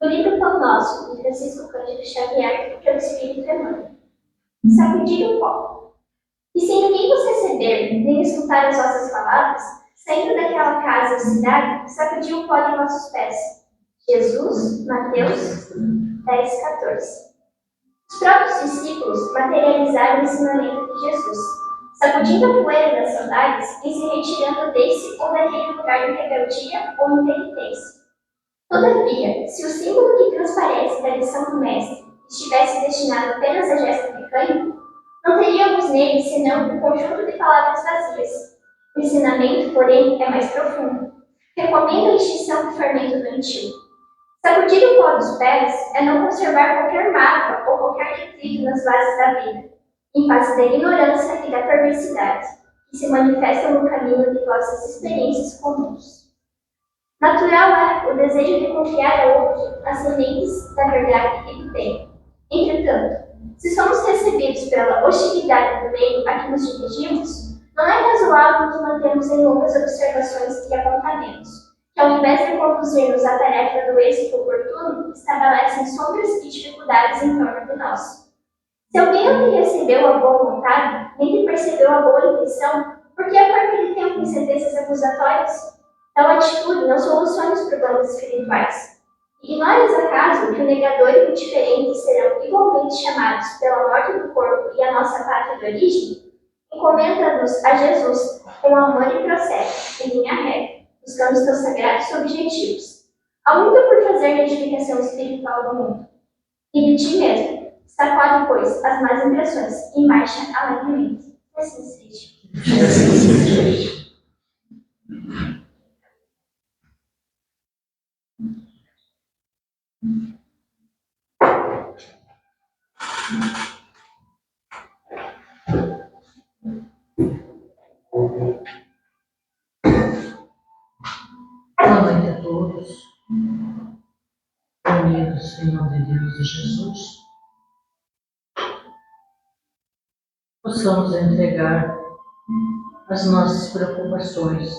Do livro Pão Nosso, de Francisco Cândido Xavier, pelo Espírito Emmanuel. Sacudir o pó. E se ninguém vos receber, nem escutar as vossas palavras, saindo daquela casa ou cidade, sacudi o pó de vossos pés. Jesus, Mateus 10:14. Os próprios discípulos materializaram o ensinamento de Jesus, sacudindo a poeira das saudades e se retirando desse ou daquele lugar de rebeldia ou impenitência. Todavia, se o símbolo que transparece da lição do Mestre estivesse destinado apenas a gesto mecânico, não teríamos nele senão um conjunto de palavras vazias. O ensinamento, porém, é mais profundo. Recomenda a extinção do fermento doentio. Sacudir o pó dos pés é não conservar qualquer mágoa ou qualquer detrito nas bases da vida, em face da ignorância e da perversidade, que se manifestam no caminho de vossas experiências comuns. Natural é o desejo de confiar a outro as sementes da verdade e do bem. Entretanto, se somos recebidos pela hostilidade do meio a que nos dirigimos, não é razoável nos mantermos em longas observações e apontamentos, que ao invés de conduzir-nos à tarefa do êxito oportuno, estabelecem sombras e dificuldades em torno de nós. Se alguém não te recebeu a boa vontade, nem te percebeu a boa intenção, por que a perda de tempo em sentenças acusatórias? Tal atitude não soluciona os problemas espirituais. Ignoras acaso que o negador e o indiferente serão igualmente chamados pela morte do corpo e a nossa pátria de origem? Encomenda-nos a Jesus com amor e procede, em linha reta, buscando os teus sagrados objetivos. Há muito por fazer na edificação espiritual do mundo. E de ti mesmo, sacode, pois, as más impressões e marcha alegremente. Assim seja. Boa noite a todos, unidos em nome de Deus e Jesus, possamos entregar as nossas preocupações,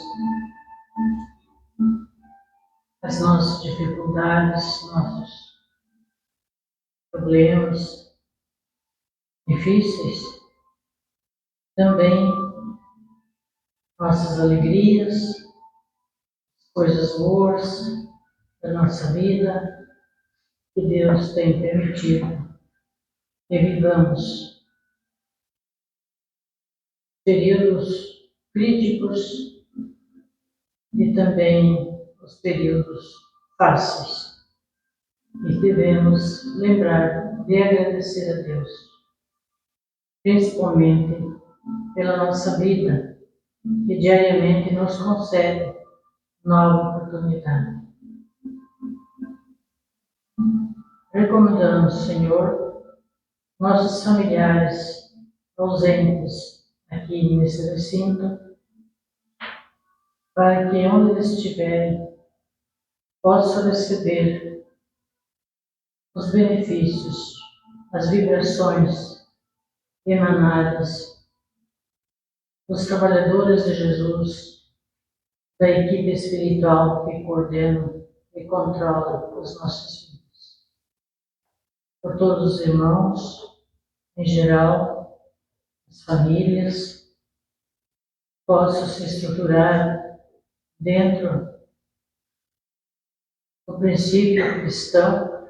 as nossas dificuldades, nossos problemas difíceis, também nossas alegrias, coisas boas da nossa vida, que Deus tem permitido que vivamos períodos críticos e também os períodos fáceis. E devemos lembrar de agradecer a Deus, principalmente pela nossa vida, que diariamente nos concede nova oportunidade. Recomendamos, Senhor, nossos familiares ausentes aqui nesse recinto, para que onde eles estiverem possam receber os benefícios, as vibrações emanadas dos trabalhadores de Jesus, da equipe espiritual que coordena e controla os nossos filhos. Por todos os irmãos, em geral, as famílias, possam se estruturar dentro do princípio cristão,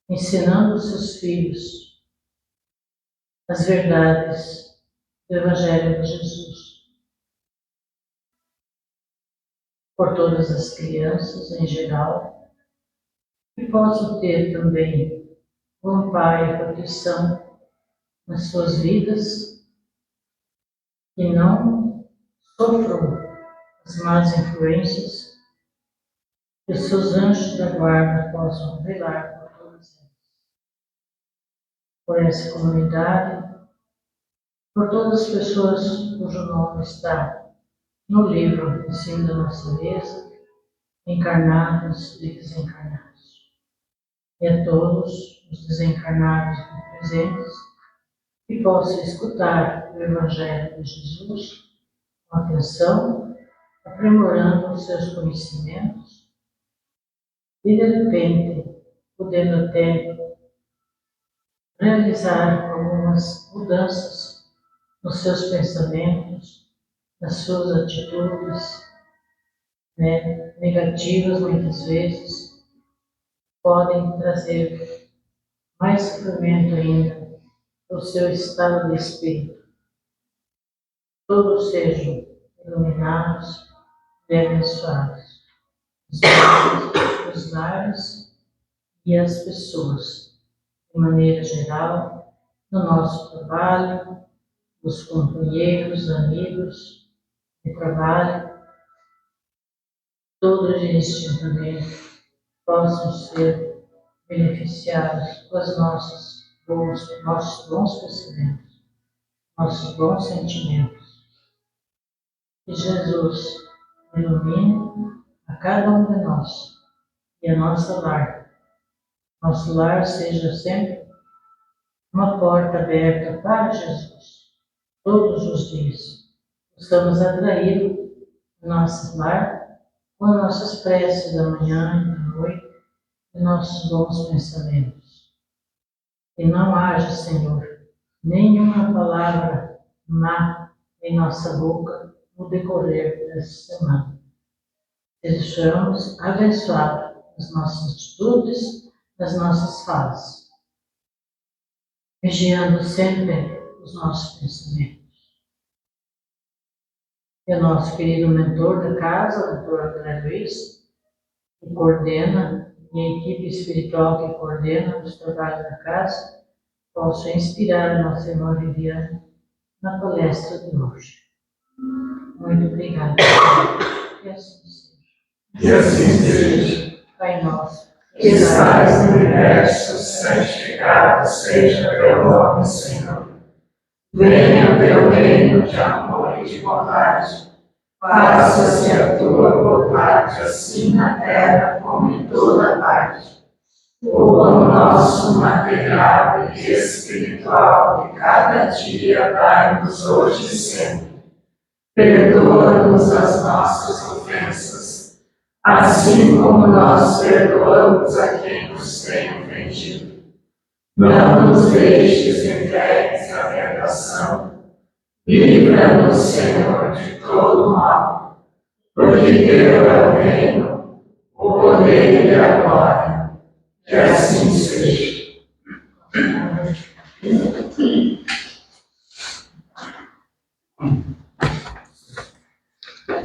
ensinando os seus filhos as verdades do Evangelho de Jesus. Por todas as crianças em geral, que possam ter também o amparo e a proteção nas suas vidas, que não sofram as más influências, que os seus anjos da guarda possam velar por todas elas. Por essa comunidade, por todas as pessoas cujo nome está no livro em cima da nossa mesa, encarnados e desencarnados. E a todos os desencarnados e presentes, que possam escutar o Evangelho de Jesus com atenção, aprimorando os seus conhecimentos, e de repente podendo até realizar algumas mudanças nos seus pensamentos, nas suas atitudes, né, negativas muitas vezes, podem trazer mais sofrimento ainda para o seu estado de espírito. Todos sejam iluminados e abençoados. Os lares e as pessoas, de maneira geral, no nosso trabalho, os companheiros, amigos de trabalho, todos indistintamente possam ser beneficiados com os nossos bons pensamentos, nossos bons sentimentos. Que Jesus ilumine a cada um de nós e a nossa lar. Nosso lar seja sempre uma porta aberta para Jesus, todos os dias. Possamos atrair o nosso lar com as nossas preces da manhã e da noite e nossos bons pensamentos. E não haja, Senhor, nenhuma palavra má em nossa boca no decorrer dessa semana. Sejamos abençoados nas nossas atitudes, nas nossas falas, vigiando sempre os nossos pensamentos. E o nosso querido mentor da casa, o doutor André Luiz, que coordena, e a equipe espiritual que coordena os trabalhos da casa, possa inspirar a nossa irmã Viviane na palestra de hoje. Muito obrigada. Que assim seja. E assim seja. Pai nosso, Que estás no universo, santificado seja teu nome, Senhor. Venha o teu reino de amor e de bondade. Faça-se a tua vontade, assim na terra como em toda parte. O pão nosso material e espiritual de cada dia dai-nos hoje e sempre. Perdoa-nos as nossas ofensas, assim como nós perdoamos a quem nos tem ofendido. Não nos deixes entregues à tentação, livra-nos, Senhor, de todo mal, porque teu é o reino, o poder e a glória. Que assim seja.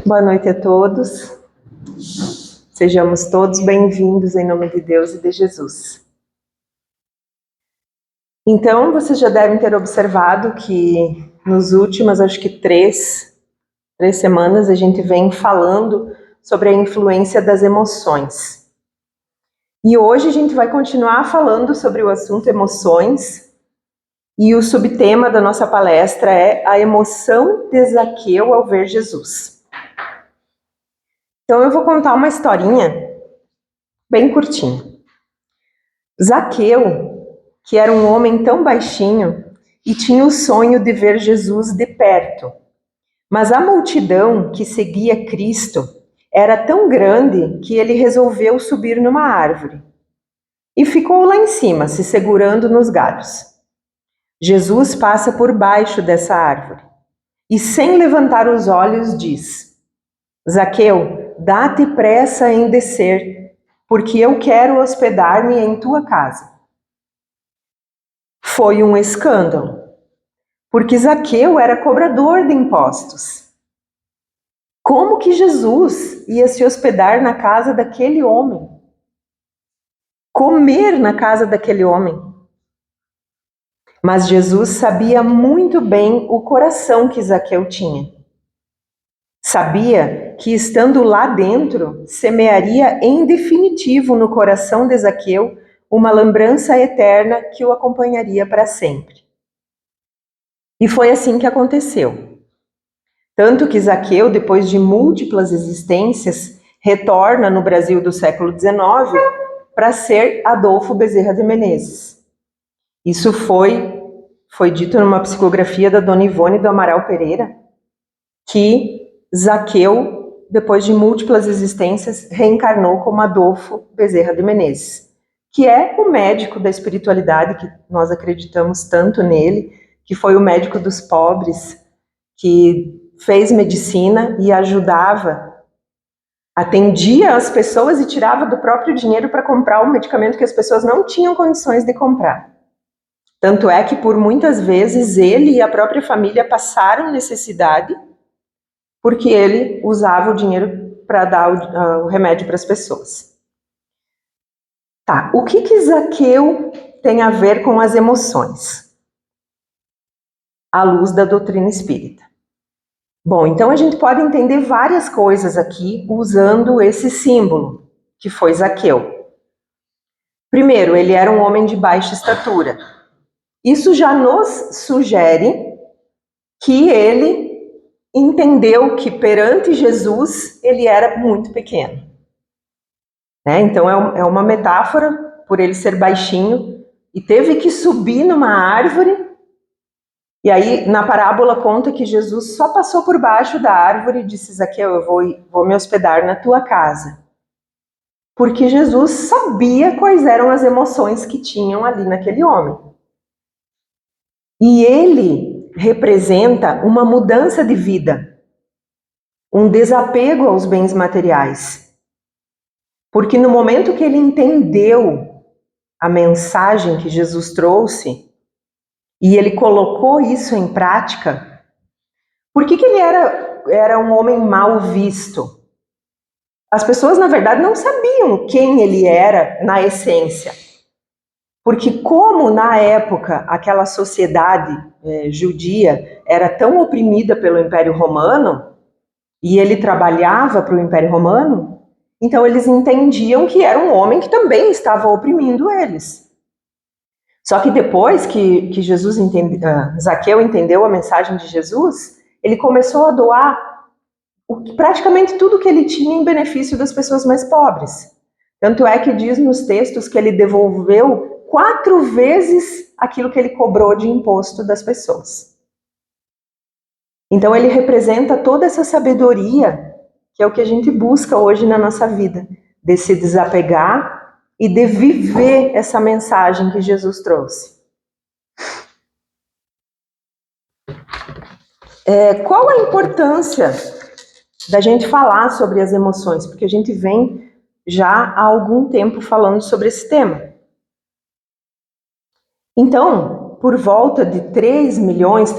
Boa noite a todos. Sejamos todos bem-vindos em nome de Deus e de Jesus. Então, vocês já devem ter observado que nos últimas, acho que três semanas, a gente vem falando sobre a influência das emoções. E hoje a gente vai continuar falando sobre o assunto emoções, e o subtema da nossa palestra é a emoção de Zaqueu ao ver Jesus. Então eu vou contar uma historinha bem curtinha. Zaqueu, que era um homem tão baixinho e tinha o sonho de ver Jesus de perto, mas a multidão que seguia Cristo era tão grande que ele resolveu subir numa árvore e ficou lá em cima, se segurando nos galhos. Jesus passa por baixo dessa árvore e, sem levantar os olhos, diz: Zaqueu, dá-te pressa em descer, porque eu quero hospedar-me em tua casa. Foi um escândalo, porque Zaqueu era cobrador de impostos. Como que Jesus ia se hospedar na casa daquele homem? Comer na casa daquele homem? Mas Jesus sabia muito bem o coração que Zaqueu tinha. Sabia que, estando lá dentro, semearia em definitivo no coração de Zaqueu uma lembrança eterna que o acompanharia para sempre. E foi assim que aconteceu. Tanto que Zaqueu, depois de múltiplas existências, retorna no Brasil do século XIX para ser Adolfo Bezerra de Menezes. Isso foi dito numa psicografia da Dona Ivone do Amaral Pereira, que Zaqueu, depois de múltiplas existências, reencarnou como Adolfo Bezerra de Menezes. que é o médico da espiritualidade, que nós acreditamos tanto nele, que foi o médico dos pobres, que fez medicina e ajudava, atendia as pessoas e tirava do próprio dinheiro para comprar o medicamento que as pessoas não tinham condições de comprar. Tanto é que, por muitas vezes, ele e a própria família passaram necessidade porque ele usava o dinheiro para dar o remédio para as pessoas. Tá, o que Zaqueu tem a ver com as emoções? À luz da doutrina espírita. Bom, então a gente pode entender várias coisas aqui usando esse símbolo, que foi Zaqueu. Primeiro, ele era um homem de baixa estatura. Isso já nos sugere que ele entendeu que perante Jesus ele era muito pequeno. Então é uma metáfora por ele ser baixinho e teve que subir numa árvore. E aí na parábola conta que Jesus só passou por baixo da árvore e disse: Zaqueu, eu vou me hospedar na tua casa. Porque Jesus sabia quais eram as emoções que tinham ali naquele homem. E ele representa uma mudança de vida, um desapego aos bens materiais. Porque no momento que ele entendeu a mensagem que Jesus trouxe, e ele colocou isso em prática, por que ele era um homem mal visto? As pessoas, na verdade, não sabiam quem ele era na essência. Porque como na época aquela sociedade judia era tão oprimida pelo Império Romano, e ele trabalhava para o Império Romano, então eles entendiam que era um homem que também estava oprimindo eles. Só que depois que Zaqueu entendeu a mensagem de Jesus, ele começou a doar praticamente tudo que ele tinha em benefício das pessoas mais pobres. Tanto é que diz nos textos que ele devolveu 4 vezes aquilo que ele cobrou de imposto das pessoas. Então ele representa toda essa sabedoria que é o que a gente busca hoje na nossa vida, de se desapegar e de viver essa mensagem que Jesus trouxe. Qual a importância da gente falar sobre as emoções? Porque a gente vem já há algum tempo falando sobre esse tema. Então, por volta de 3 milhões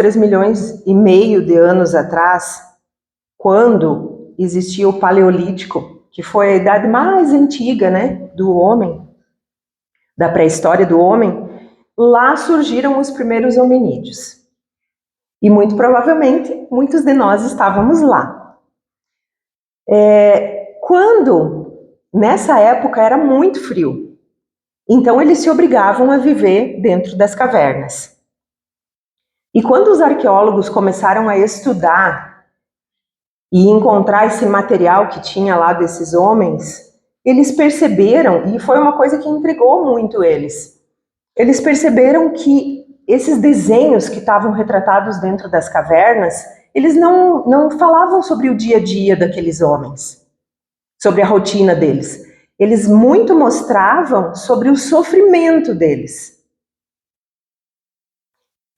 e meio de anos atrás, quando existia o Paleolítico, que foi a idade mais antiga, do homem, da pré-história do homem, lá surgiram os primeiros hominídeos. E muito provavelmente, muitos de nós estávamos lá. Nessa época era muito frio, então eles se obrigavam a viver dentro das cavernas. E quando os arqueólogos começaram a estudar e encontrar esse material que tinha lá desses homens, eles perceberam, e foi uma coisa que intrigou muito eles perceberam que esses desenhos que estavam retratados dentro das cavernas, eles não falavam sobre o dia a dia daqueles homens, sobre a rotina deles. Eles muito mostravam sobre o sofrimento deles,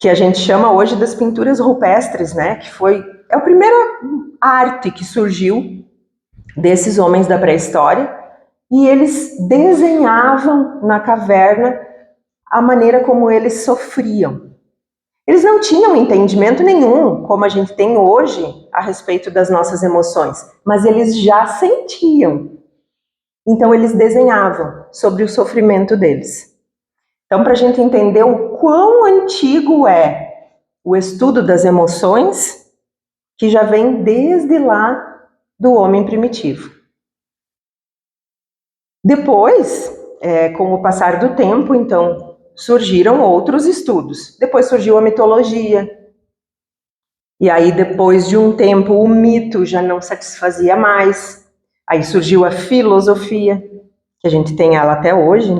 que a gente chama hoje das pinturas rupestres, que é a primeira arte que surgiu desses homens da pré-história, e eles desenhavam na caverna a maneira como eles sofriam. Eles não tinham entendimento nenhum, como a gente tem hoje, a respeito das nossas emoções, mas eles já sentiam. Então eles desenhavam sobre o sofrimento deles. Então, para a gente entender o quão antigo é o estudo das emoções, que já vem desde lá do homem primitivo. Depois, com o passar do tempo, então, surgiram outros estudos. Depois surgiu a mitologia. E aí, depois de um tempo, o mito já não satisfazia mais. Aí surgiu a filosofia, que a gente tem ela até hoje,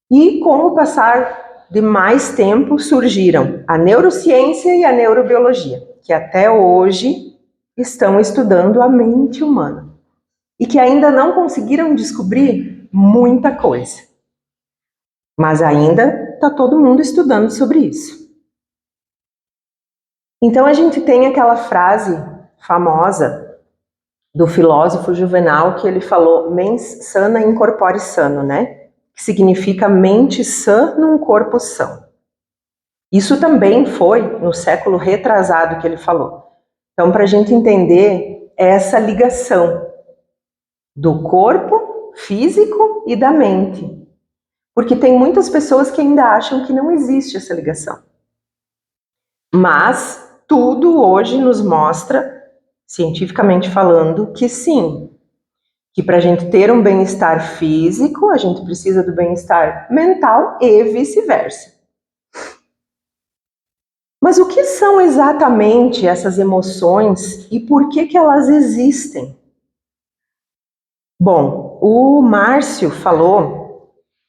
E com o passar de mais tempo, surgiram a neurociência e a neurobiologia, que até hoje estão estudando a mente humana. E que ainda não conseguiram descobrir muita coisa. Mas ainda está todo mundo estudando sobre isso. Então a gente tem aquela frase famosa do filósofo Juvenal que ele falou mens sana in corpore sano, né? Que significa mente sã num corpo são. Isso também foi no século retrasado que ele falou. Então, para a gente entender essa ligação do corpo físico e da mente. Porque tem muitas pessoas que ainda acham que não existe essa ligação. Mas tudo hoje nos mostra, cientificamente falando, que sim. Que para a gente ter um bem-estar físico, a gente precisa do bem-estar mental e vice-versa. Mas o que são exatamente essas emoções e por que elas existem? Bom, o Márcio falou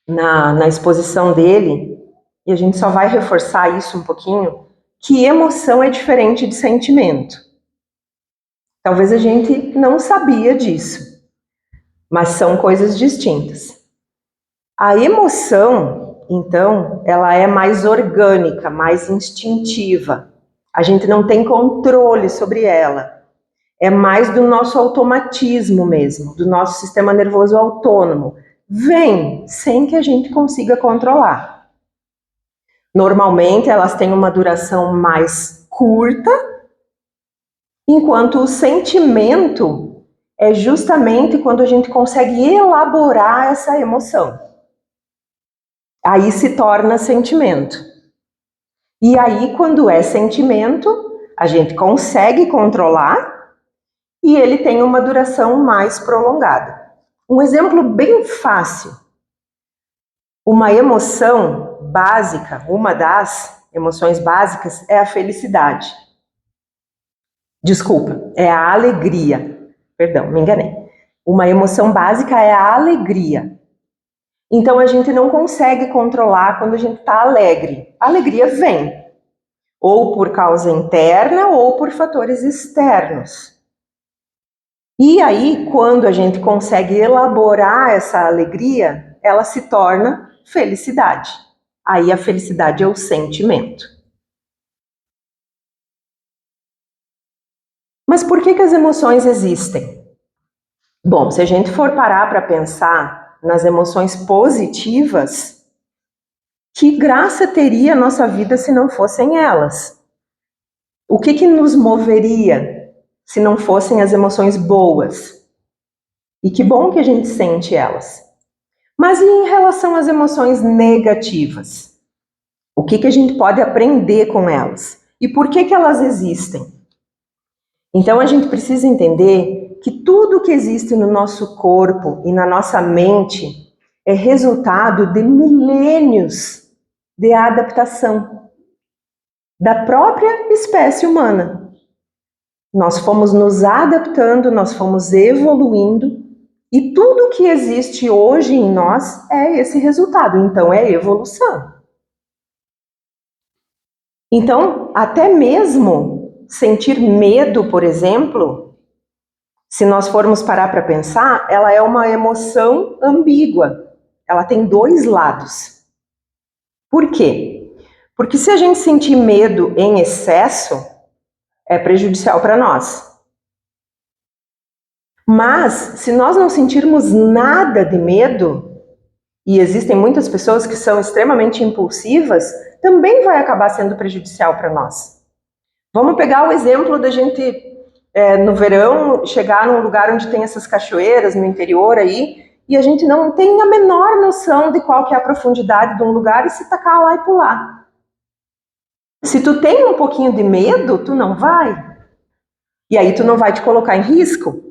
na exposição dele, e a gente só vai reforçar isso um pouquinho, que emoção é diferente de sentimento. Talvez a gente não sabia disso, mas são coisas distintas. A emoção, então, ela é mais orgânica, mais instintiva. A gente não tem controle sobre ela. É mais do nosso automatismo mesmo, do nosso sistema nervoso autônomo. Vem sem que a gente consiga controlar. Normalmente elas têm uma duração mais curta, enquanto o sentimento é justamente quando a gente consegue elaborar essa emoção. Aí se torna sentimento. E aí, quando é sentimento, a gente consegue controlar e ele tem uma duração mais prolongada. Um exemplo bem fácil. Uma emoção básica, uma das emoções básicas é a felicidade. Desculpa, é a alegria. Perdão, me enganei. Uma emoção básica é a alegria. Então a gente não consegue controlar quando a gente está alegre. A alegria vem, ou por causa interna ou por fatores externos. E aí, quando a gente consegue elaborar essa alegria, ela se torna felicidade. Aí a felicidade é o sentimento. Mas por que as emoções existem? Bom, se a gente for parar para pensar nas emoções positivas, que graça teria a nossa vida se não fossem elas? O que nos moveria se não fossem as emoções boas? E que bom que a gente sente elas. Mas e em relação às emoções negativas? O que a gente pode aprender com elas? E por que elas existem? Então a gente precisa entender que tudo que existe no nosso corpo e na nossa mente é resultado de milênios de adaptação da própria espécie humana. Nós fomos nos adaptando, nós fomos evoluindo, e tudo que existe hoje em nós é esse resultado, então é evolução. Então, até mesmo sentir medo, por exemplo, se nós formos parar para pensar, ela é uma emoção ambígua, ela tem dois lados. Por quê? Porque se a gente sentir medo em excesso, é prejudicial para nós. Mas, se nós não sentirmos nada de medo, e existem muitas pessoas que são extremamente impulsivas, também vai acabar sendo prejudicial para nós. Vamos pegar o exemplo da gente, no verão, chegar num lugar onde tem essas cachoeiras, no interior aí, e a gente não tem a menor noção de qual que é a profundidade de um lugar e se tacar lá e pular. Se tu tem um pouquinho de medo, tu não vai. E aí tu não vai te colocar em risco.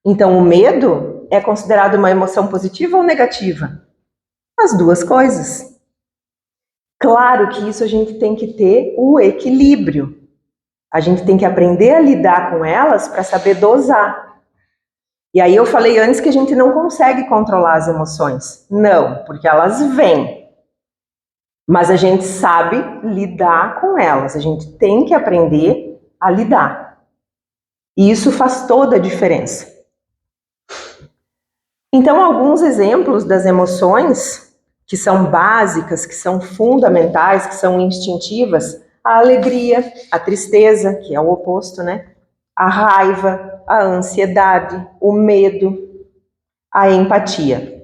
Então, o medo é considerado uma emoção positiva ou negativa? As duas coisas. Claro que isso a gente tem que ter o equilíbrio. A gente tem que aprender a lidar com elas para saber dosar. E aí eu falei antes que a gente não consegue controlar as emoções. Não, porque elas vêm. Mas a gente sabe lidar com elas. A gente tem que aprender a lidar. E isso faz toda a diferença. Então, alguns exemplos das emoções que são básicas, que são fundamentais, que são instintivas, a alegria, a tristeza, que é o oposto, né? A raiva, a ansiedade, o medo, a empatia.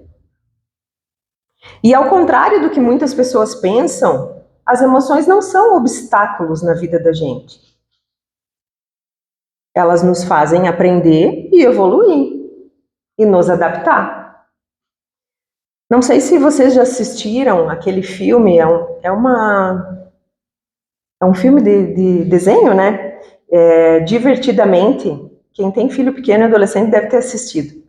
E ao contrário do que muitas pessoas pensam, as emoções não são obstáculos na vida da gente. Elas nos fazem aprender e evoluir e nos adaptar. Não sei se vocês já assistiram aquele filme, é um filme de desenho, né? Divertidamente. Quem tem filho pequeno e adolescente deve ter assistido.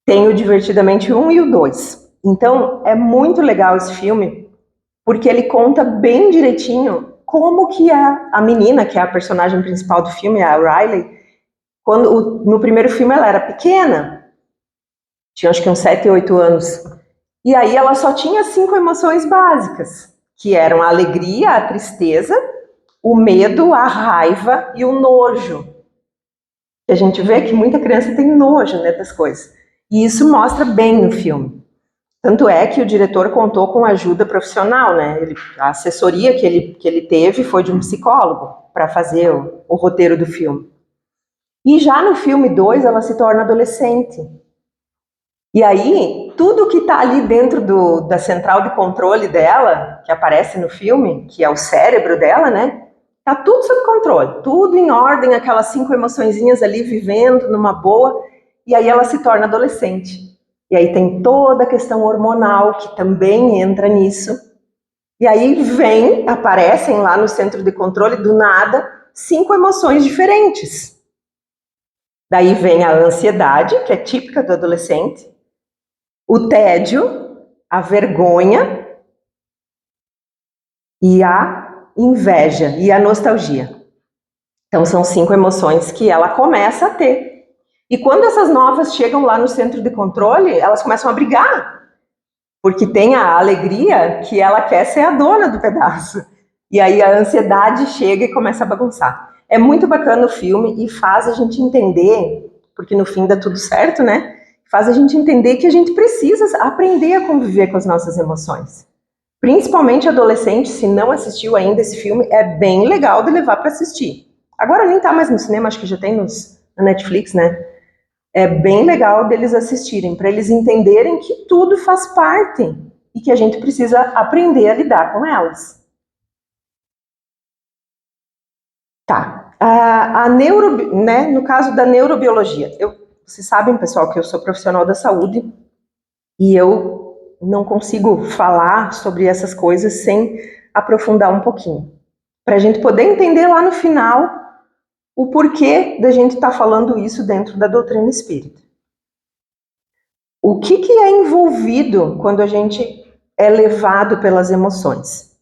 Tem o Divertidamente 1 e o 2. Então, é muito legal esse filme, porque ele conta bem direitinho como que a menina, que é a personagem principal do filme, a Riley, no primeiro filme ela era pequena, tinha acho que uns 7, 8 anos, e aí ela só tinha 5 emoções básicas, que eram a alegria, a tristeza, o medo, a raiva e o nojo. A gente vê que muita criança tem nojo, né, das coisas. E isso mostra bem no filme. Tanto é que o diretor contou com ajuda profissional, né? A assessoria que ele teve foi de um psicólogo para fazer o roteiro do filme. E já no filme 2, ela se torna adolescente. E aí, tudo que está ali dentro da central de controle dela, que aparece no filme, que é o cérebro dela, né? Tá tudo sob controle, tudo em ordem, aquelas 5 emoçõezinhas ali vivendo numa boa, e aí ela se torna adolescente. E aí tem toda a questão hormonal que também entra nisso. E aí aparecem lá no centro de controle, do nada, 5 emoções diferentes. Daí vem a ansiedade, que é típica do adolescente, o tédio, a vergonha e a inveja e a nostalgia. Então são 5 emoções que ela começa a ter. E quando essas novas chegam lá no centro de controle, elas começam a brigar. Porque tem a alegria que ela quer ser a dona do pedaço. E aí a ansiedade chega e começa a bagunçar. É muito bacana o filme e faz a gente entender, porque no fim dá tudo certo, né? Faz a gente entender que a gente precisa aprender a conviver com as nossas emoções. Principalmente adolescente, se não assistiu ainda esse filme, é bem legal de levar para assistir. Agora nem tá mais no cinema, acho que já tem na Netflix, né? É bem legal deles assistirem, para eles entenderem que tudo faz parte e que a gente precisa aprender a lidar com elas. Tá. Né, no caso da neurobiologia, vocês sabem, pessoal, que eu sou profissional da saúde e eu não consigo falar sobre essas coisas sem aprofundar um pouquinho, para a gente poder entender lá no final o porquê da gente estar falando isso dentro da doutrina espírita. O que é envolvido quando a gente é levado pelas emoções?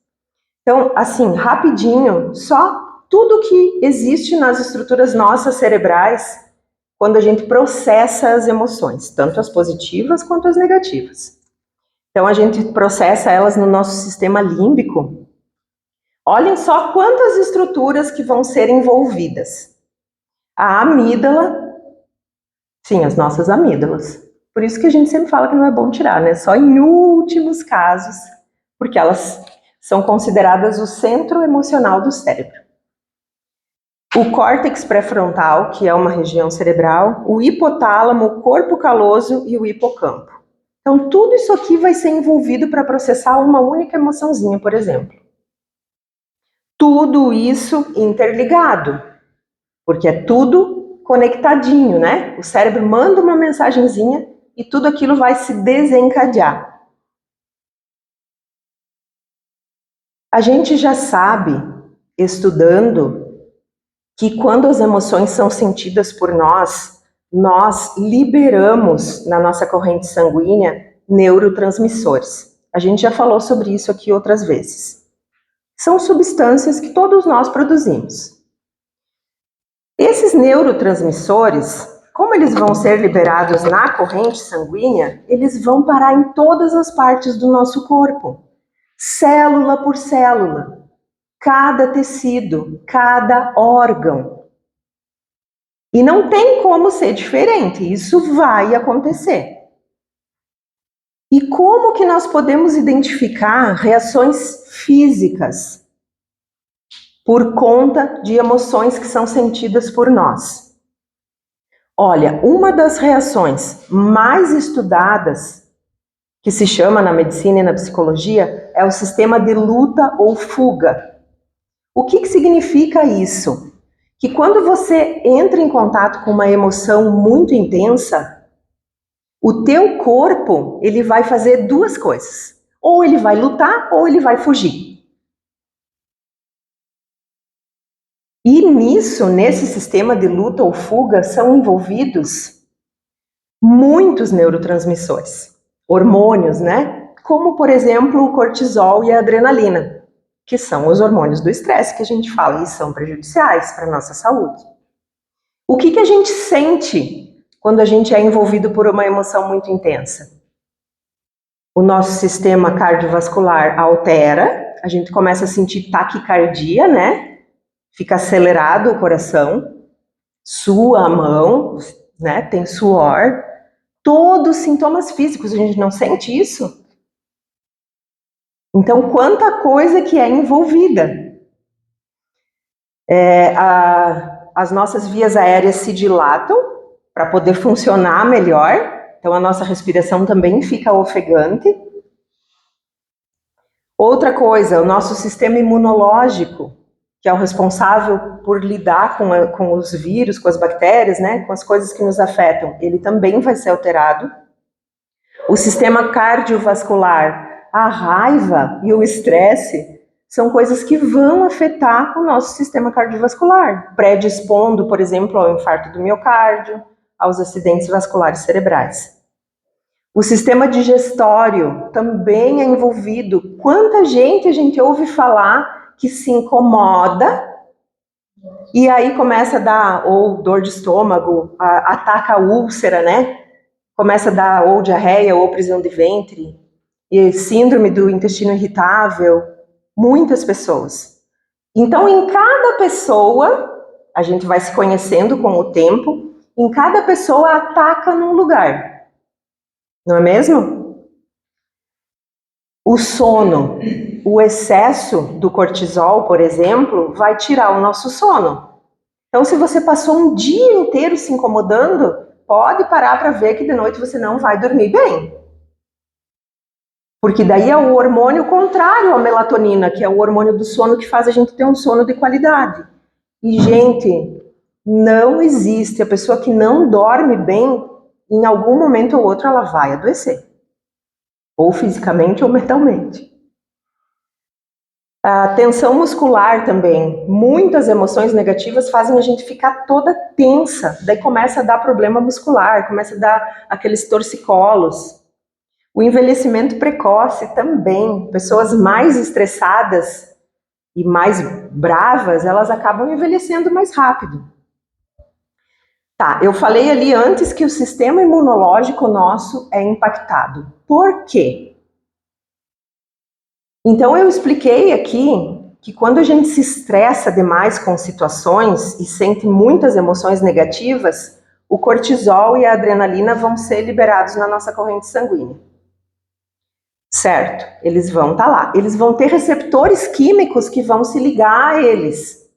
Então, assim, rapidinho, só tudo que existe nas estruturas nossas cerebrais quando a gente processa as emoções, tanto as positivas quanto as negativas. Então, a gente processa elas no nosso sistema límbico. Olhem só quantas estruturas que vão ser envolvidas. A amígdala, sim, as nossas amígdalas. Por isso que a gente sempre fala que não é bom tirar, né? Só em últimos casos, porque elas são consideradas o centro emocional do cérebro. O córtex pré-frontal, que é uma região cerebral, o hipotálamo, o corpo caloso e o hipocampo. Então, tudo isso aqui vai ser envolvido para processar uma única emoçãozinha, por exemplo. Tudo isso interligado, porque é tudo conectadinho, né? O cérebro manda uma mensagenzinha e tudo aquilo vai se desencadear. A gente já sabe, estudando, que quando as emoções são sentidas por nós liberamos na nossa corrente sanguínea neurotransmissores. A gente já falou sobre isso aqui outras vezes. São substâncias que todos nós produzimos. Esses neurotransmissores, como eles vão ser liberados na corrente sanguínea, eles vão parar em todas as partes do nosso corpo, célula por célula, cada tecido, cada órgão. E não tem como ser diferente, isso vai acontecer. E como que nós podemos identificar reações físicas por conta de emoções que são sentidas por nós? Olha, uma das reações mais estudadas, que se chama na medicina e na psicologia, é o sistema de luta ou fuga. O que significa isso? Que quando você entra em contato com uma emoção muito intensa, o teu corpo, ele vai fazer duas coisas. Ou ele vai lutar, ou ele vai fugir. E nesse sistema de luta ou fuga, são envolvidos muitos neurotransmissores, hormônios, né? Como, por exemplo, o cortisol e a adrenalina, que são os hormônios do estresse que a gente fala e são prejudiciais para a nossa saúde. O que a gente sente quando a gente é envolvido por uma emoção muito intensa? O nosso sistema cardiovascular altera, a gente começa a sentir taquicardia, né? Fica acelerado o coração, sua a mão, né? Tem suor, todos os sintomas físicos, a gente não sente isso? Então, quanta coisa que é envolvida. As nossas vias aéreas se dilatam para poder funcionar melhor, então a nossa respiração também fica ofegante. Outra coisa, o nosso sistema imunológico, que é o responsável por lidar com os vírus, com as bactérias, né, com as coisas que nos afetam, ele também vai ser alterado. O sistema cardiovascular, a raiva e o estresse são coisas que vão afetar o nosso sistema cardiovascular, predispondo, por exemplo, ao infarto do miocárdio, aos acidentes vasculares cerebrais. O sistema digestório também é envolvido. Quanta gente a gente ouve falar que se incomoda e aí começa a dar ou dor de estômago, ataca a úlcera, né? Começa a dar ou diarreia ou prisão de ventre, e síndrome do intestino irritável, muitas pessoas. Então, em cada pessoa, a gente vai se conhecendo com o tempo, em cada pessoa ataca num lugar. Não é mesmo? O sono, o excesso do cortisol, por exemplo, vai tirar o nosso sono. Então, se você passou um dia inteiro se incomodando, pode parar para ver que de noite você não vai dormir bem. Porque daí é o hormônio contrário à melatonina, que é o hormônio do sono que faz a gente ter um sono de qualidade. E, gente, não existe a pessoa que não dorme bem, em algum momento ou outro ela vai adoecer. Ou fisicamente ou mentalmente. A tensão muscular também. Muitas emoções negativas fazem a gente ficar toda tensa. Daí começa a dar problema muscular, começa a dar aqueles torcicolos. O envelhecimento precoce também. Pessoas mais estressadas e mais bravas, elas acabam envelhecendo mais rápido. Tá, eu falei ali antes que o sistema imunológico nosso é impactado. Por quê? Então eu expliquei aqui que quando a gente se estressa demais com situações e sente muitas emoções negativas, o cortisol e a adrenalina vão ser liberados na nossa corrente sanguínea. Certo, eles vão estar lá. Eles vão ter receptores químicos que vão se ligar a eles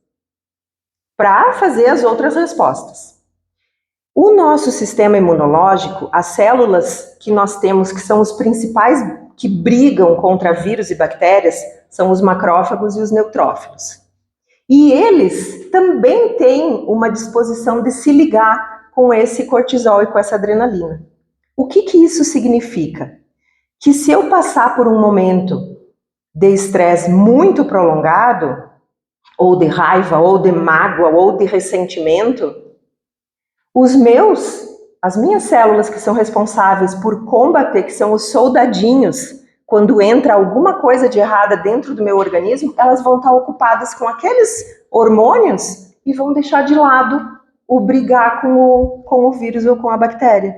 para fazer as outras respostas. O nosso sistema imunológico, as células que nós temos, que são os principais que brigam contra vírus e bactérias, são os macrófagos e os neutrófilos. E eles também têm uma disposição de se ligar com esse cortisol e com essa adrenalina. O que isso significa? Que se eu passar por um momento de estresse muito prolongado, ou de raiva, ou de mágoa, ou de ressentimento, as minhas células que são responsáveis por combater, que são os soldadinhos, quando entra alguma coisa de errada dentro do meu organismo, elas vão estar ocupadas com aqueles hormônios e vão deixar de lado o brigar com o vírus ou com a bactéria.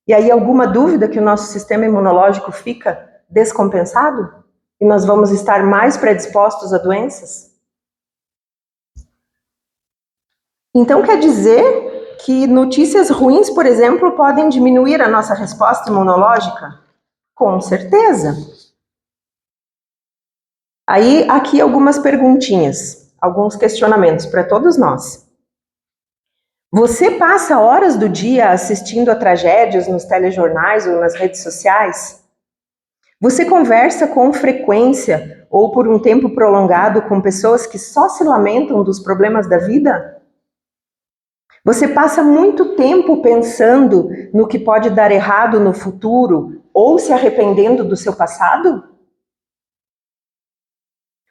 E aí alguma dúvida que o nosso sistema imunológico fica descompensado? E nós vamos estar mais predispostos a doenças? Então quer dizer que notícias ruins, por exemplo, podem diminuir a nossa resposta imunológica? Com certeza. Aí, aqui algumas perguntinhas, alguns questionamentos para todos nós. Você passa horas do dia assistindo a tragédias nos telejornais ou nas redes sociais? Você conversa com frequência ou por um tempo prolongado com pessoas que só se lamentam dos problemas da vida? Você passa muito tempo pensando no que pode dar errado no futuro ou se arrependendo do seu passado?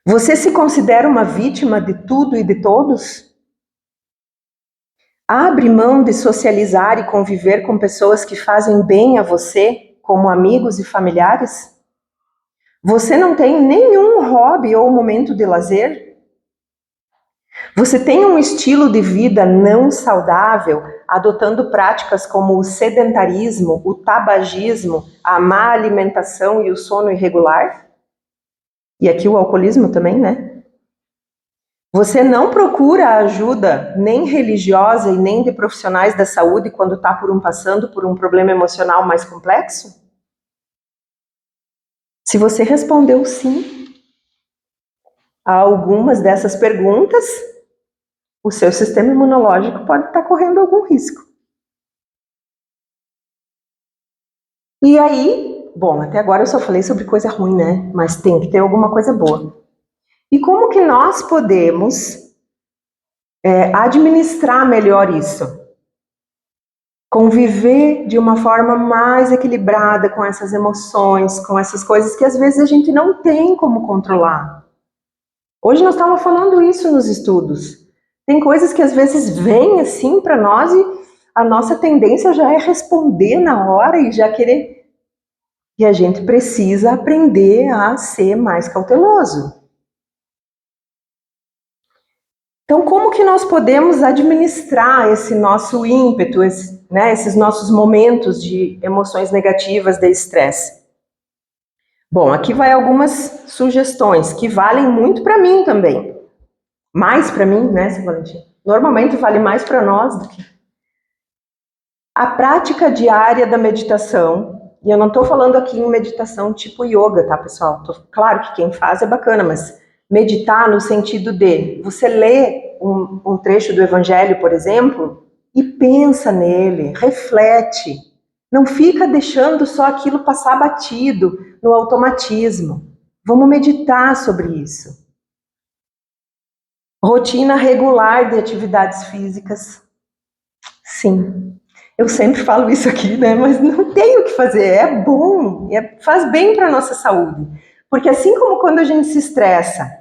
Você se considera uma vítima de tudo e de todos? Abre mão de socializar e conviver com pessoas que fazem bem a você, como amigos e familiares? Você não tem nenhum hobby ou momento de lazer? Você tem um estilo de vida não saudável, adotando práticas como o sedentarismo, o tabagismo, a má alimentação e o sono irregular? E aqui o alcoolismo também, né? Você não procura ajuda nem religiosa e nem de profissionais da saúde quando está passando por um problema emocional mais complexo? Se você respondeu sim a algumas dessas perguntas, o seu sistema imunológico pode estar correndo algum risco. E aí, bom, até agora eu só falei sobre coisa ruim, né? Mas tem que ter alguma coisa boa. E como que nós podemos administrar melhor isso? Conviver de uma forma mais equilibrada com essas emoções, com essas coisas que às vezes a gente não tem como controlar. Hoje nós estávamos falando isso nos estudos. Tem coisas que às vezes vêm assim para nós e a nossa tendência já é responder na hora e já querer. E a gente precisa aprender a ser mais cauteloso. Então, como que nós podemos administrar esse nosso ímpeto, esses nossos momentos de emoções negativas, de estresse? Bom, aqui vai algumas sugestões que valem muito para mim também. Mais para mim, né, seu Valentim? Normalmente vale mais para nós do que... A prática diária da meditação, e eu não estou falando aqui em meditação tipo yoga, tá, pessoal? Claro que quem faz é bacana, mas meditar no sentido de você ler um trecho do Evangelho, por exemplo, e pensa nele, reflete. Não fica deixando só aquilo passar batido no automatismo. Vamos meditar sobre isso. Rotina regular de atividades físicas. Sim, eu sempre falo isso aqui, né? Mas não tem o que fazer. É bom, faz bem para a nossa saúde. Porque assim como quando a gente se estressa,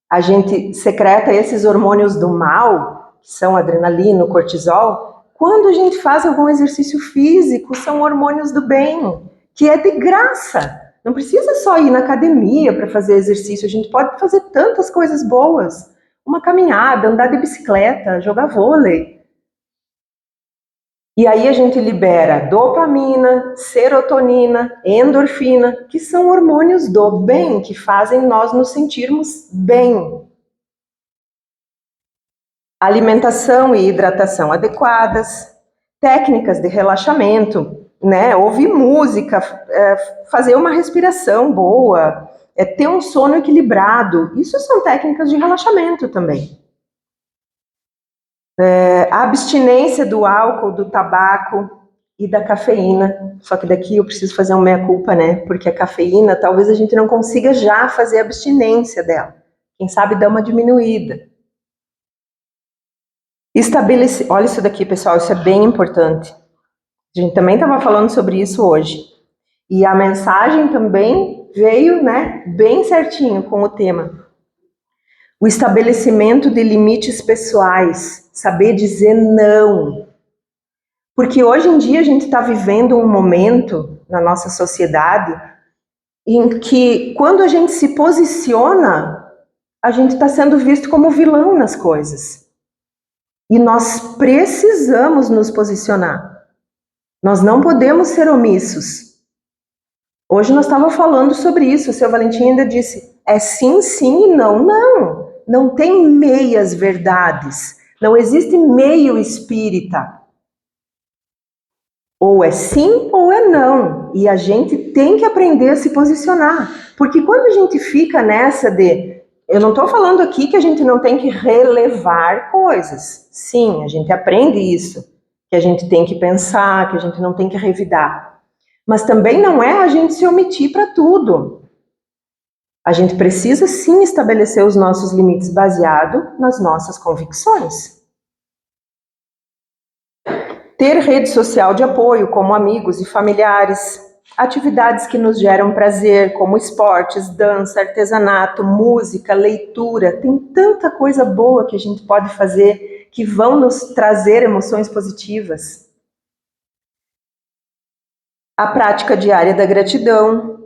a gente secreta esses hormônios do mal, que são adrenalina, cortisol, quando a gente faz algum exercício físico, são hormônios do bem, que é de graça. Não precisa só ir na academia para fazer exercício, a gente pode fazer tantas coisas boas. Uma caminhada, andar de bicicleta, jogar vôlei. E aí a gente libera dopamina, serotonina, endorfina, que são hormônios do bem, que fazem nós nos sentirmos bem. Alimentação e hidratação adequadas, técnicas de relaxamento, né? Ouvir música, fazer uma respiração boa, ter um sono equilibrado. Isso são técnicas de relaxamento também. A abstinência do álcool, do tabaco e da cafeína. Só que daqui eu preciso fazer um meia-culpa, né? Porque a cafeína, talvez a gente não consiga já fazer a abstinência dela. Quem sabe dar uma diminuída. Olha isso daqui, pessoal, isso é bem importante. A gente também estava falando sobre isso hoje. E a mensagem também veio, né, bem certinho com o tema. O estabelecimento de limites pessoais, saber dizer não. Porque hoje em dia a gente está vivendo um momento na nossa sociedade em que, quando a gente se posiciona, a gente está sendo visto como vilão nas coisas. E nós precisamos nos posicionar. Nós não podemos ser omissos. Hoje nós estávamos falando sobre isso, o seu Valentim ainda disse, é sim, sim e não, não. Não tem meias verdades. Não existe meio espírita. Ou é sim ou é não. E a gente tem que aprender a se posicionar. Porque quando a gente fica nessa de... Eu não estou falando aqui que a gente não tem que relevar coisas. Sim, a gente aprende isso. Que a gente tem que pensar, que a gente não tem que revidar. Mas também não é a gente se omitir para tudo. A gente precisa sim estabelecer os nossos limites baseado nas nossas convicções. Ter rede social de apoio, como amigos e familiares, atividades que nos geram prazer, como esportes, dança, artesanato, música, leitura. Tem tanta coisa boa que a gente pode fazer que vão nos trazer emoções positivas. A prática diária da gratidão,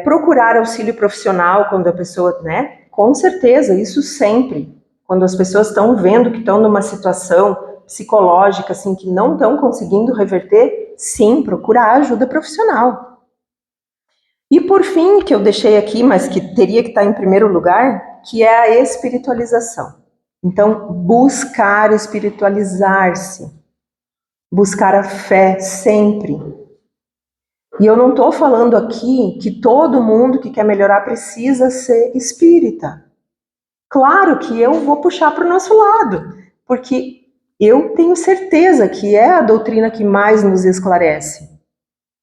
procurar auxílio profissional quando a pessoa, né? Com certeza, isso sempre. Quando as pessoas estão vendo que estão numa situação psicológica, assim, que não estão conseguindo reverter, sim, procurar ajuda profissional. E por fim, que eu deixei aqui, mas que teria que estar em primeiro lugar, que é a espiritualização. Então, buscar espiritualizar-se, buscar a fé sempre. E eu não estou falando aqui que todo mundo que quer melhorar precisa ser espírita. Claro que eu vou puxar para o nosso lado, porque eu tenho certeza que é a doutrina que mais nos esclarece.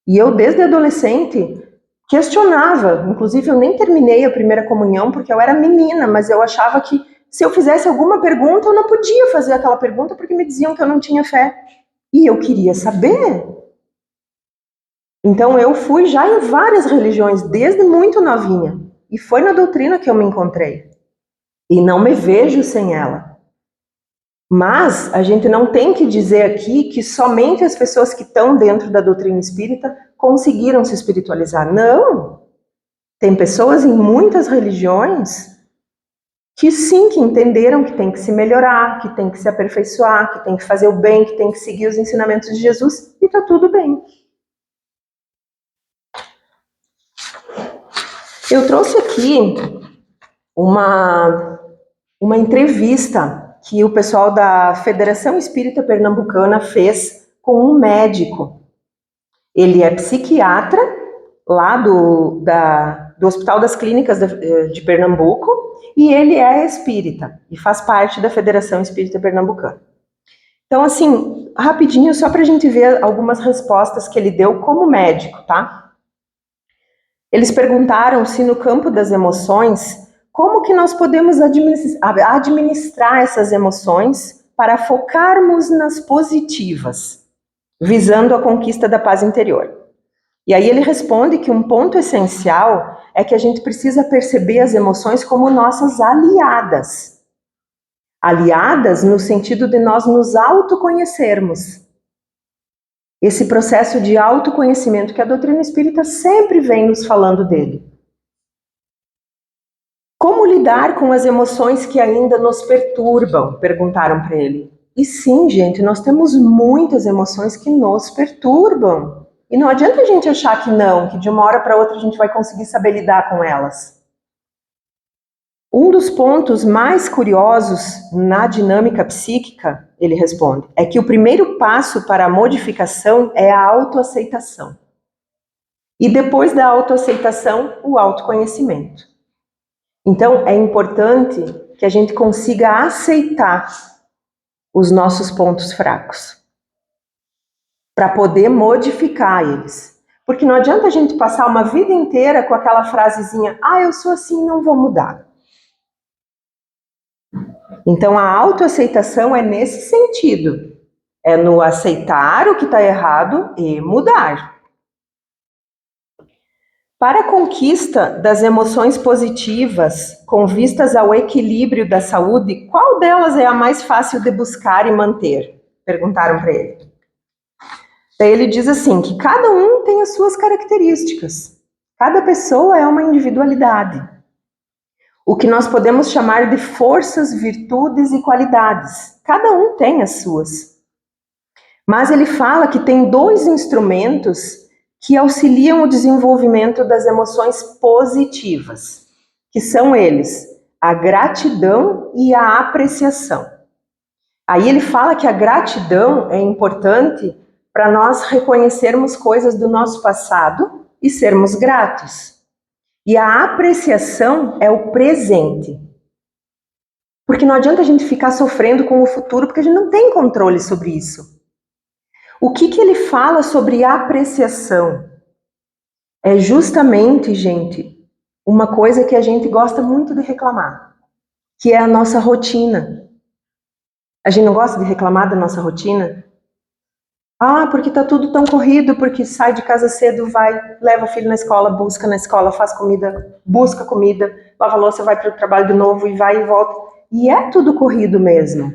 E eu, desde adolescente, questionava. Inclusive, eu nem terminei a primeira comunhão porque eu era menina, mas eu achava que se eu fizesse alguma pergunta, eu não podia fazer aquela pergunta porque me diziam que eu não tinha fé. E eu queria saber. Então, eu fui já em várias religiões, desde muito novinha. E foi na doutrina que eu me encontrei. E não me vejo sem ela. Mas a gente não tem que dizer aqui que somente as pessoas que estão dentro da doutrina espírita conseguiram se espiritualizar. Não! Tem pessoas em muitas religiões que sim, que entenderam que tem que se melhorar, que tem que se aperfeiçoar, que tem que fazer o bem, que tem que seguir os ensinamentos de Jesus, e está tudo bem. Eu trouxe aqui uma entrevista que o pessoal da Federação Espírita Pernambucana fez com um médico. Ele é psiquiatra lá do Hospital das Clínicas de Pernambuco e ele é espírita e faz parte da Federação Espírita Pernambucana. Então, assim, rapidinho, só para a gente ver algumas respostas que ele deu como médico, tá? Eles perguntaram se no campo das emoções, como que nós podemos administrar essas emoções para focarmos nas positivas, visando a conquista da paz interior. E aí ele responde que um ponto essencial é que a gente precisa perceber as emoções como nossas aliadas. Aliadas no sentido de nós nos autoconhecermos. Esse processo de autoconhecimento que a doutrina espírita sempre vem nos falando dele. Como lidar com as emoções que ainda nos perturbam? Perguntaram para ele. E sim, gente, nós temos muitas emoções que nos perturbam. E não adianta a gente achar que não, que de uma hora para outra a gente vai conseguir saber lidar com elas. Um dos pontos mais curiosos na dinâmica psíquica, ele responde, é que o primeiro passo para a modificação é a autoaceitação. E depois da autoaceitação, o autoconhecimento. Então, é importante que a gente consiga aceitar os nossos pontos fracos, para poder modificar eles. Porque não adianta a gente passar uma vida inteira com aquela frasezinha, eu sou assim, não vou mudar. Então, a autoaceitação é nesse sentido. É no aceitar o que está errado e mudar. Para a conquista das emoções positivas, com vistas ao equilíbrio da saúde, qual delas é a mais fácil de buscar e manter? Perguntaram para ele. Daí ele diz assim, que cada um tem as suas características. Cada pessoa é uma individualidade. O que nós podemos chamar de forças, virtudes e qualidades. Cada um tem as suas. Mas ele fala que tem 2 instrumentos que auxiliam o desenvolvimento das emoções positivas, que são eles, a gratidão e a apreciação. Aí ele fala que a gratidão é importante para nós reconhecermos coisas do nosso passado e sermos gratos. E a apreciação é o presente. Porque não adianta a gente ficar sofrendo com o futuro, porque a gente não tem controle sobre isso. O que ele fala sobre apreciação? É justamente, gente, uma coisa que a gente gosta muito de reclamar, que é a nossa rotina. A gente não gosta de reclamar da nossa rotina? Ah, porque tá tudo tão corrido, porque sai de casa cedo, vai, leva o filho na escola, faz comida, busca comida, lava a louça, vai para o trabalho de novo e vai e volta. E é tudo corrido mesmo.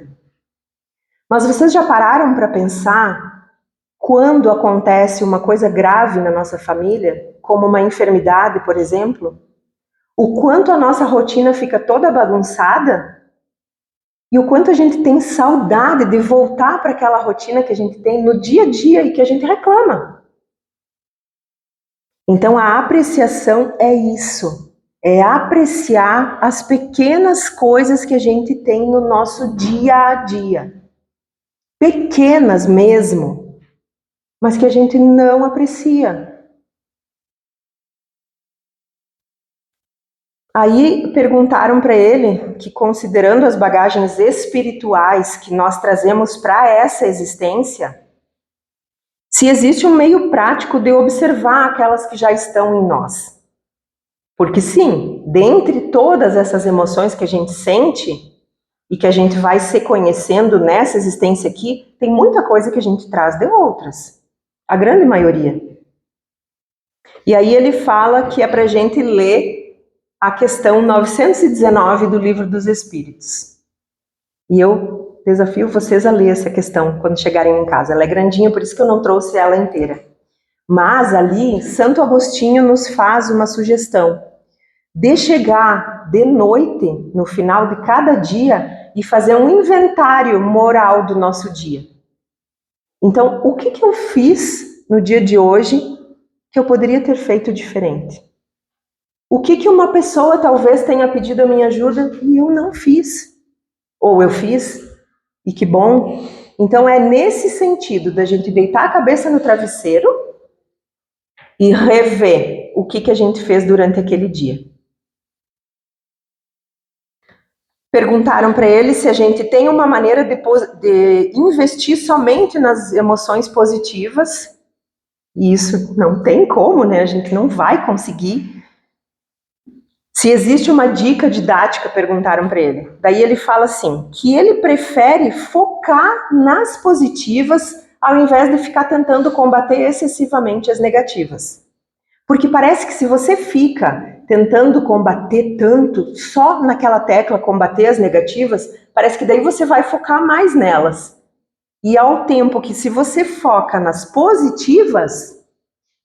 Mas vocês já pararam para pensar quando acontece uma coisa grave na nossa família, como uma enfermidade, por exemplo, o quanto a nossa rotina fica toda bagunçada? E o quanto a gente tem saudade de voltar para aquela rotina que a gente tem no dia a dia e que a gente reclama. Então a apreciação é isso. É apreciar as pequenas coisas que a gente tem no nosso dia a dia. Pequenas mesmo, mas que a gente não aprecia. Aí perguntaram para ele que, considerando as bagagens espirituais que nós trazemos para essa existência, se existe um meio prático de observar aquelas que já estão em nós. Porque sim, dentre todas essas emoções que a gente sente e que a gente vai se conhecendo nessa existência aqui, tem muita coisa que a gente traz de outras. A grande maioria. E aí ele fala que é para a gente ler a questão 919 do Livro dos Espíritos. E eu desafio vocês a ler essa questão quando chegarem em casa. Ela é grandinha, por isso que eu não trouxe ela inteira. Mas ali, Santo Agostinho nos faz uma sugestão de chegar de noite, no final de cada dia, e fazer um inventário moral do nosso dia. Então, o que eu fiz no dia de hoje que eu poderia ter feito diferente? O que uma pessoa talvez tenha pedido a minha ajuda e eu não fiz? Ou eu fiz, e que bom. Então é nesse sentido da gente deitar a cabeça no travesseiro e rever o que a gente fez durante aquele dia. Perguntaram para ele se a gente tem uma maneira de investir somente nas emoções positivas. E isso não tem como, né? A gente não vai conseguir. Se existe uma dica didática, perguntaram para ele. Daí ele fala assim, que ele prefere focar nas positivas ao invés de ficar tentando combater excessivamente as negativas. Porque parece que se você fica tentando combater tanto, só naquela tecla combater as negativas, parece que daí você vai focar mais nelas. E ao tempo que se você foca nas positivas,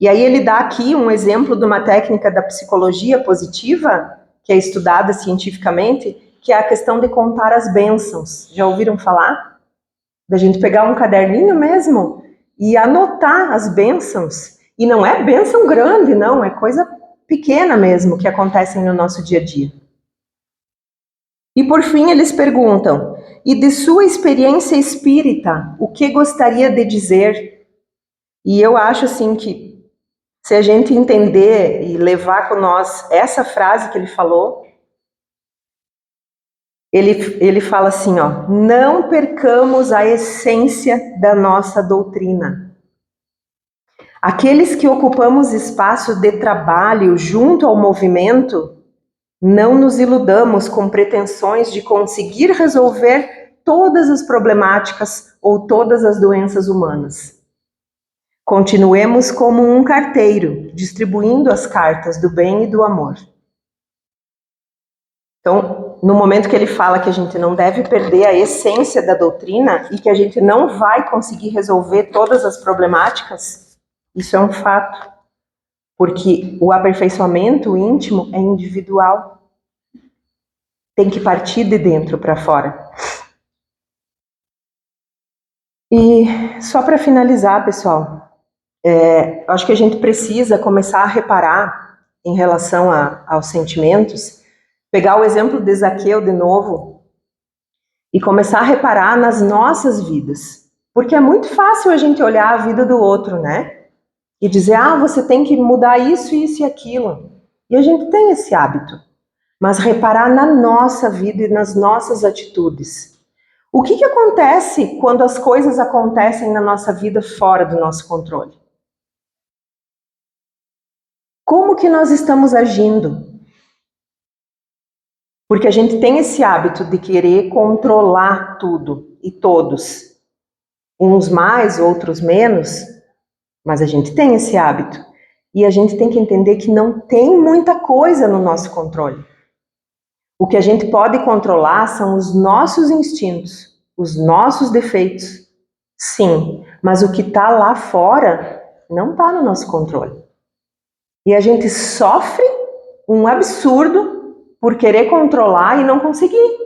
e aí ele dá aqui um exemplo de uma técnica da psicologia positiva, que é estudada cientificamente, que é a questão de contar as bênçãos. Já ouviram falar? Da gente pegar um caderninho mesmo e anotar as bênçãos. E não é bênção grande, não, é coisa pequena mesmo que acontecem no nosso dia a dia. E por fim eles perguntam, e de sua experiência espírita, o que gostaria de dizer? E eu acho assim que se a gente entender e levar com nós essa frase que ele falou, ele fala assim, ó, não percamos a essência da nossa doutrina. Aqueles que ocupamos espaço de trabalho junto ao movimento, não nos iludamos com pretensões de conseguir resolver todas as problemáticas ou todas as doenças humanas. Continuemos como um carteiro, distribuindo as cartas do bem e do amor. Então, no momento que ele fala que a gente não deve perder a essência da doutrina e que a gente não vai conseguir resolver todas as problemáticas, isso é um fato. Porque o aperfeiçoamento íntimo é individual. Tem que partir de dentro para fora. E só para finalizar, pessoal, acho que a gente precisa começar a reparar em relação aos sentimentos, pegar o exemplo de Zaqueu de novo e começar a reparar nas nossas vidas. Porque é muito fácil a gente olhar a vida do outro, né? E dizer, você tem que mudar isso, isso e aquilo. E a gente tem esse hábito. Mas reparar na nossa vida e nas nossas atitudes. O que acontece quando as coisas acontecem na nossa vida fora do nosso controle? Como que nós estamos agindo? Porque a gente tem esse hábito de querer controlar tudo e todos. Uns mais, outros menos, mas a gente tem esse hábito. E a gente tem que entender que não tem muita coisa no nosso controle. O que a gente pode controlar são os nossos instintos, os nossos defeitos. Sim, mas o que está lá fora não está no nosso controle. E a gente sofre um absurdo por querer controlar e não conseguir.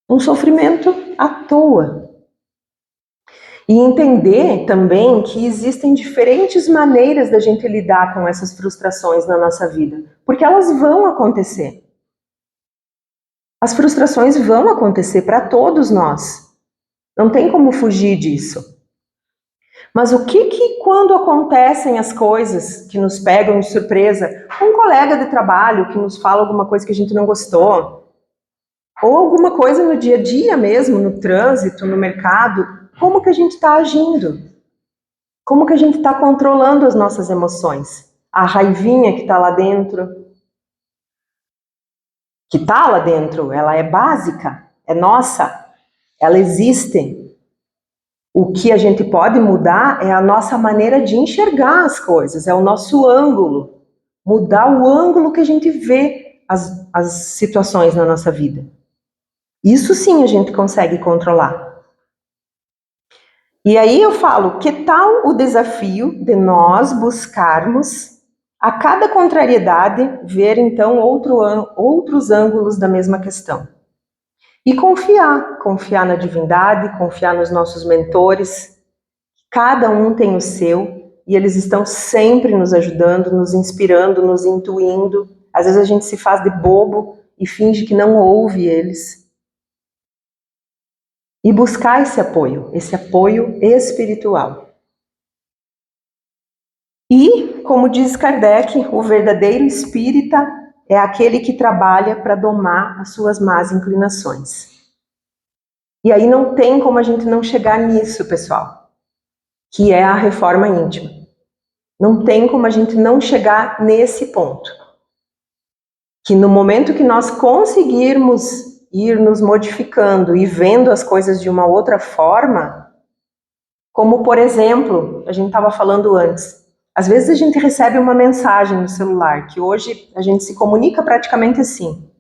Um sofrimento à toa. E entender também que existem diferentes maneiras da gente lidar com essas frustrações na nossa vida, porque elas vão acontecer. As frustrações vão acontecer para todos nós. Não tem como fugir disso. Mas o que quando acontecem as coisas que nos pegam de surpresa, um colega de trabalho que nos fala alguma coisa que a gente não gostou, ou alguma coisa no dia a dia mesmo, no trânsito, no mercado, como que a gente está agindo? Como que a gente está controlando as nossas emoções? A raivinha que está lá dentro, ela é básica, é nossa, ela existe. O que a gente pode mudar é a nossa maneira de enxergar as coisas, é o nosso ângulo. Mudar o ângulo que a gente vê as situações na nossa vida. Isso sim a gente consegue controlar. E aí eu falo, que tal o desafio de nós buscarmos, a cada contrariedade, ver então outros ângulos da mesma questão? E confiar na divindade, confiar nos nossos mentores. Cada um tem o seu e eles estão sempre nos ajudando, nos inspirando, nos intuindo. Às vezes a gente se faz de bobo e finge que não ouve eles. E buscar esse apoio espiritual. E, como diz Kardec, o verdadeiro espírita é aquele que trabalha para domar as suas más inclinações. E aí não tem como a gente não chegar nisso, pessoal, que é a reforma íntima. Não tem como a gente não chegar nesse ponto. Que no momento que nós conseguirmos ir nos modificando e vendo as coisas de uma outra forma, como por exemplo, a gente estava falando antes, às vezes a gente recebe uma mensagem no celular, que hoje a gente se comunica praticamente assim.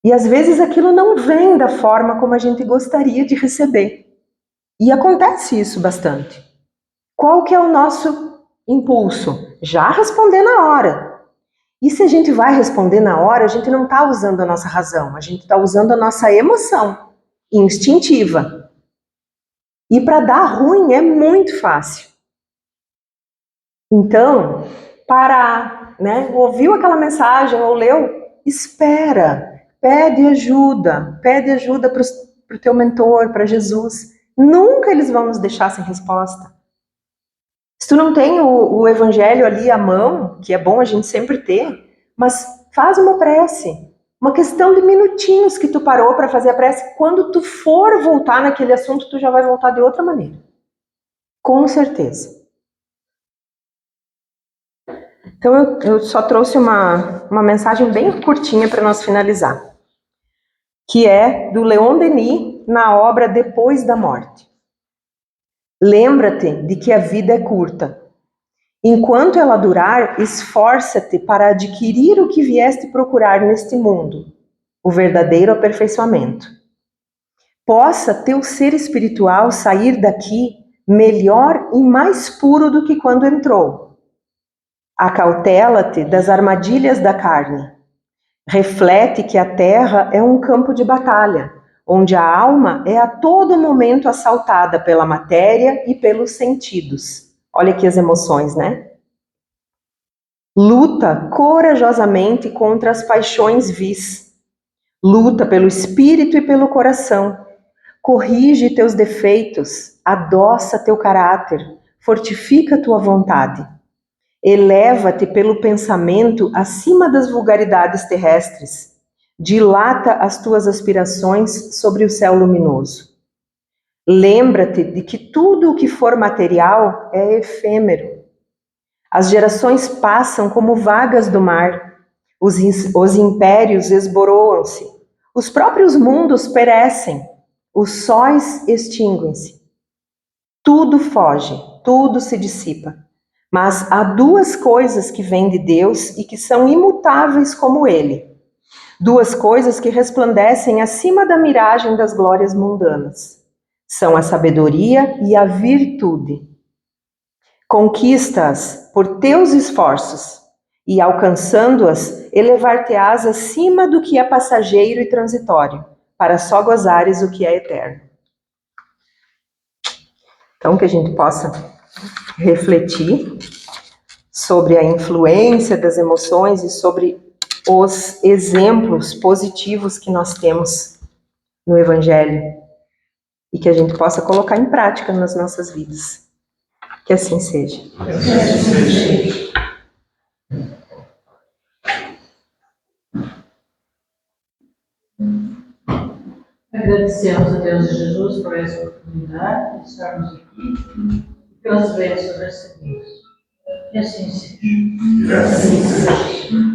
E às vezes aquilo não vem da forma como a gente gostaria de receber. E acontece isso bastante. Qual que é o nosso impulso? Já responder na hora. E se a gente vai responder na hora, a gente não está usando a nossa razão, a gente está usando a nossa emoção instintiva. E para dar ruim é muito fácil. Então, parar, né? Ouviu aquela mensagem ou leu? Espera, pede ajuda para o teu mentor, para Jesus. Nunca eles vão nos deixar sem resposta. Se tu não tem o evangelho ali à mão, que é bom a gente sempre ter, mas faz uma prece. Uma questão de minutinhos que tu parou para fazer a prece. Quando tu for voltar naquele assunto, tu já vai voltar de outra maneira. Com certeza. Então eu só trouxe uma mensagem bem curtinha para nós finalizar. Que é do Leon Denis na obra Depois da Morte. Lembra-te de que a vida é curta. Enquanto ela durar, esforça-te para adquirir o que vieste procurar neste mundo, o verdadeiro aperfeiçoamento. Possa teu ser espiritual sair daqui melhor e mais puro do que quando entrou. Acautela-te das armadilhas da carne. Reflete que a terra é um campo de batalha, onde a alma é a todo momento assaltada pela matéria e pelos sentidos. Olha aqui as emoções, né? Luta corajosamente contra as paixões vis. Luta pelo espírito e pelo coração, corrige teus defeitos, adoça teu caráter, fortifica tua vontade. Eleva-te pelo pensamento acima das vulgaridades terrestres. Dilata as tuas aspirações sobre o céu luminoso. Lembra-te de que tudo o que for material é efêmero. As gerações passam como vagas do mar. Os impérios esboroam-se. Os próprios mundos perecem. Os sóis extinguem-se. Tudo foge, tudo se dissipa. Mas há duas coisas que vêm de Deus e que são imutáveis como Ele. Duas coisas que resplandecem acima da miragem das glórias mundanas. São a sabedoria e a virtude. Conquista-as por teus esforços e, alcançando-as, elevar-te-ás acima do que é passageiro e transitório, para só gozares o que é eterno. Então, que a gente possa refletir sobre a influência das emoções e sobre os exemplos positivos que nós temos no Evangelho e que a gente possa colocar em prática nas nossas vidas. Que assim seja. Agradecemos a Deus e Jesus por essa oportunidade de estarmos aqui e pelas bênçãos recebidas. Que assim seja. Que assim seja.